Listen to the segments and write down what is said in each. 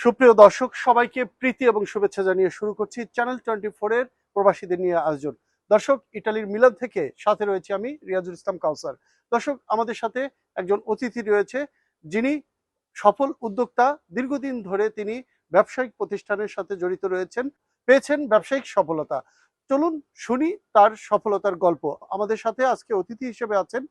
সুপ্রিয় দর্শক সবাইকে প্রীতি এবং শুভেচ্ছা জানিয়ে শুরু করছি চ্যানেল 24 এর প্রবাসীদের নিয়ে আয়োজন। দর্শক ইতালির মিলান থেকে সাথে রয়েছে আমি রিয়াজুল ইসলাম কাউসার। দর্শক আমাদের সাথে একজন অতিথি রয়েছে যিনি সফল উদ্যোক্তা, দীর্ঘদিন ধরে তিনি ব্যবসায়িক প্রতিষ্ঠানের সাথে জড়িত রয়েছেন, পেয়েছেন ব্যবসায়িক সফলতা। চলুন শুনি তার সফলতার গল্প। আমাদের সাথে আজকে অতিথি হিসেবে আছেন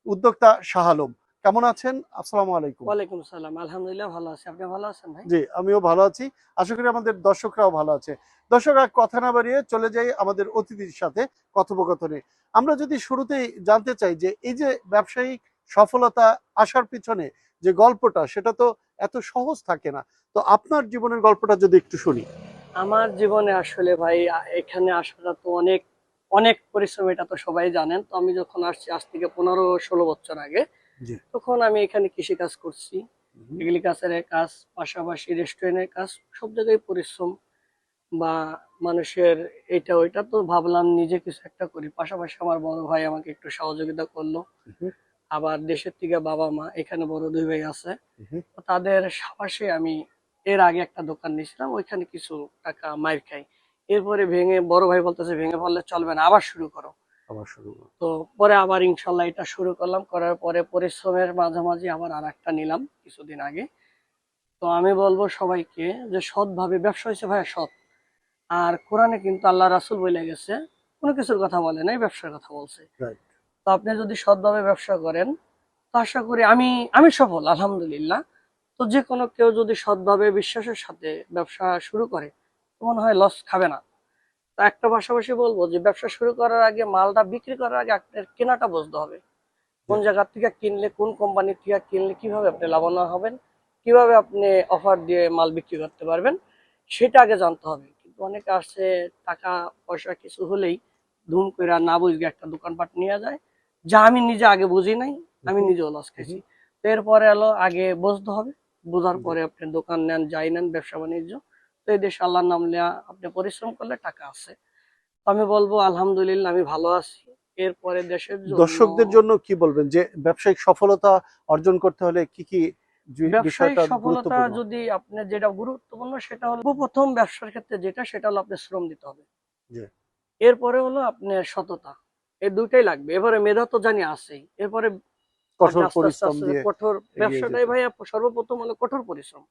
উদ্যোক্তা শাহ আলম। কেমন আছেন? আসসালামু আলাইকুম। ওয়ালাইকুম সালাম। আলহামদুলিল্লাহ ভালো আছি। আপনি ভালো আছেন ভাই? জি, আমিও ভালো আছি। আশা করি আমাদের দর্শকরাও ভালো আছে। দর্শক, আর কথা না বাড়িয়ে চলে যাই আমাদের অতিথির সাথে কথোপকথনে। আমরা যদি শুরুতেই জানতে চাই যে এই যে ব্যবসায়িক সফলতা আসার পিছনে যে গল্পটা, সেটা তো এত সহজ থাকে না। তো আপনার জীবনের গল্পটা যদি একটু শুনি। আমার জীবনে আসলে ভাই এখানে আসাটা তো অনেক অনেক পরিশ্রম, এটা তো সবাই জানেন। তো আমি যখন আসছি আজ থেকে 15-16 বছর আগে, জি। তখন আমি এখানে কৃষি কাজ করছি, এগ্রিকালচারের কাজ, পাশাপাশি রেস্টুরেন্টের কাজ। সব জায়গায় পরিশ্রম বা মানুষের এটা ওইটা, তো ভাবলাম নিজে কিছু একটা করি। পাশাপাশি আমার বড় ভাই আমাকে একটু সহযোগিতা করলো। আবার দেশের থেকে বাবা মা, এখানে বড় 2 ভাই আছে, তাদের সাবাসে আমি এর আগে একটা দোকান নিয়েছিলাম, ওইখানে কিছু টাকা মাইর খাই। এরপরে ভেঙে বড় ভাই বলতেছে ভেঙে পড়লে চলবে না, আবার শুরু করো। তো পরে আবার ইনশাল্লাহ এটা শুরু করলাম। করার পরে পরিশ্রমের মাঝামাঝি আবার আর একটা নিলাম কিছুদিন আগে। তো আমি বলবো সবাইকে যে সৎভাবে ব্যবসা হয়েছে ভাই, সৎ। আর কোরআনে কিন্তু আল্লাহ রাসূল বলে গেছে, কোনো কিছুর কথা বলে নাই, ব্যবসার কথা বলছে। তো আপনি যদি সৎভাবে ব্যবসা করেন, তো আশা করি আমি আমি সফল আলহামদুলিল্লাহ। তো যে কোনো কেউ যদি সৎভাবে বিশ্বাসের সাথে ব্যবসা শুরু করে, তো মনে হয় লস খাবে না। তো একটা পাশাপাশি বলবো যে ব্যবসা শুরু করার আগে, মালটা বিক্রি করার আগে আপনার কেনাটা বুঝতে হবে। কোন জায়গা থেকে কিনলে, কোন কোম্পানি থেকে কিনলে কিভাবে আপনি লাভবান হবেন, কিভাবে আপনি অফার দিয়ে মাল বিক্রি করতে পারবেন, সেটা আগে জানতে হবে। কিন্তু অনেকে আসছে টাকা পয়সা কিছু হলেই ধুম করে না বুঝবে একটা দোকানপাট নিয়ে যায়, যা আমি নিজে আগে বুঝি নাই, আমি নিজেও লস খাইছি। তো এরপরে এলো আগে বুঝতে হবে, বোঝার পরে আপনি দোকান নেন, যাই নেন, ব্যবসা বাণিজ্য। তো এই দেশে আল্লাহর নাম নেওয়া, আপনি পরিশ্রম করলে টাকা আছে। তো আমি বলবো আলহামদুলিল্লাহ আমি ভালো আছি। এরপরে দেশের জন্য, দর্শকদের জন্য কি বলবেন যে ব্যবসায়িক সফলতা অর্জন করতে হলে কি কি ব্যবসায়িক বিষয়টা সফলতা গুরুত্বপূর্ণ? যদি আপনার যেটা গুরুত্বপূর্ণ সেটা হলো, প্রথম ব্যবসার ক্ষেত্রে যেটা, সেটা হলো আপনার শ্রম দিতে হবে। জি। এরপরে হলো আপনার সততা, এই দুইটাই লাগবে। এবারে মেধা তো জানি আছেই, এরপরে আপনি কঠোর আস্তে আস্তে পরিশ্রম আস্তে দিয়ে কঠোর এগিয়ে ব্যবসাটাই যেতে। ভাই সর্বপ্রথম হলো কঠোর পরিশ্রম।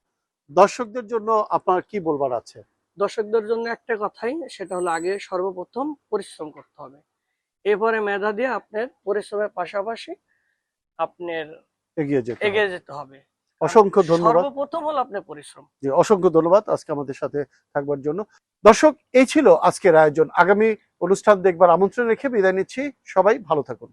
দর্শকদের জন্য আপনার কি বলবার আছে? দর্শকদের জন্য একটা কথাই, সেটা হলো আগে সর্বপ্রথম পরিশ্রম করতে হবে, এরপরে মেধা দিয়ে আপনার পরিশ্রমের পাশাপাশি আপনার এগিয়ে যেতে হবে। এগিয়ে যেতে হবে। অসংখ্য ধন্যবাদ। সর্বপ্রথম হলো আপনার পরিশ্রম। জি, অসংখ্য ধন্যবাদ আজকে আমাদের সাথে থাকবার জন্য। দর্শক, এই ছিল আজকের আয়োজন। আগামী অনুষ্ঠান দেখবার আমন্ত্রণ রেখে বিদায় নিচ্ছি। সবাই ভালো থাকুন।